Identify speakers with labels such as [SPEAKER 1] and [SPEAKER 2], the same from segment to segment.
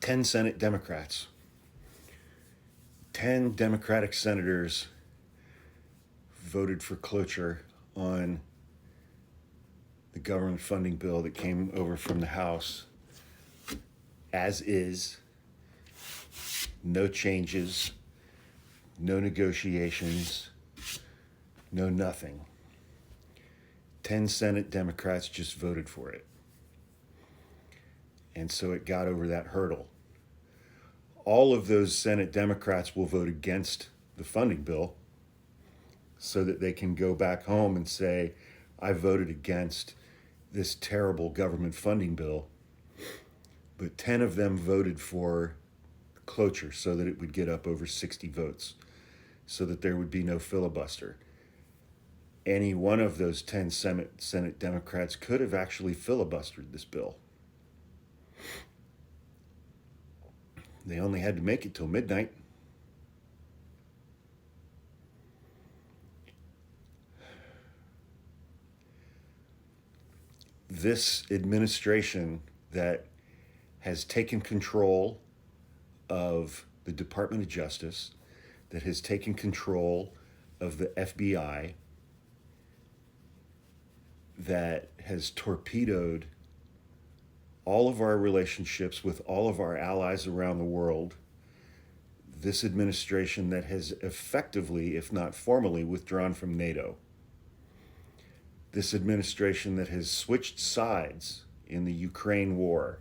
[SPEAKER 1] 10 Senate Democrats, 10 Democratic senators voted for cloture on the government funding bill that came over from the House as is, no changes, no negotiations, no nothing. 10 Senate Democrats just voted for it. And so it got over that hurdle. All of those Senate Democrats will vote against the funding bill so that they can go back home and say, I voted against this terrible government funding bill. But 10 of them voted for cloture so that it would get up over 60 votes, so that there would be no filibuster. Any one of those 10 Senate Democrats could have actually filibustered this bill. They only had to make it till midnight. This administration that has taken control of the Department of Justice, that has taken control of the FBI, that has torpedoed all of our relationships with all of our allies around the world, this administration that has effectively, if not formally, withdrawn from NATO, this administration that has switched sides in the Ukraine war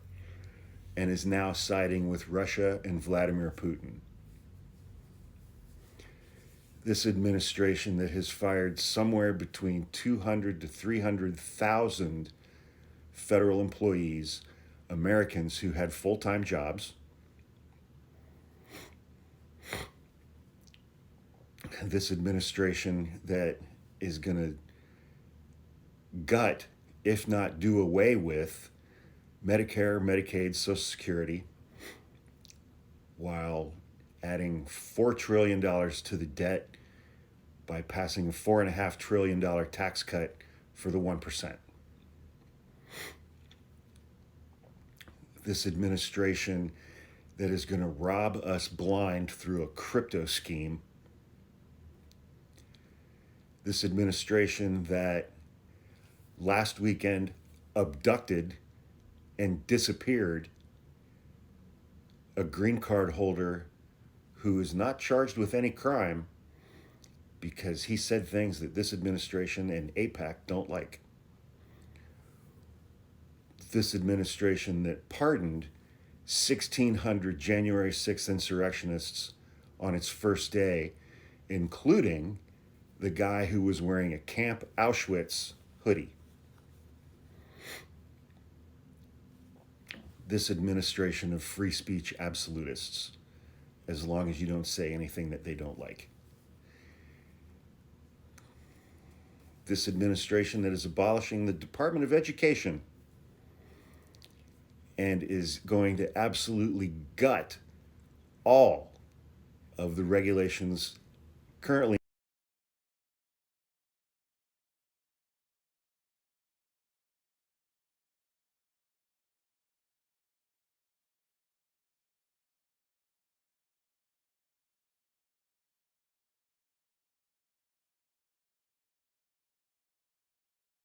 [SPEAKER 1] and is now siding with Russia and Vladimir Putin. This administration that has fired somewhere between 200 to 300,000 federal employees, Americans who had full-time jobs. This administration that is going to gut, if not do away with, Medicare, Medicaid, Social Security, while adding $4 trillion to the debt by passing a $4.5 trillion tax cut for the 1%. This administration that is going to rob us blind through a crypto scheme. This administration that last weekend abducted and disappeared a green card holder who is not charged with any crime because he said things that this administration and AIPAC don't like. This administration that pardoned 1,600 January 6th insurrectionists on its first day, including the guy who was wearing a Camp Auschwitz hoodie. This administration of free speech absolutists, as long as you don't say anything that they don't like. This administration that is abolishing the Department of Education and is going to absolutely gut all of the regulations currently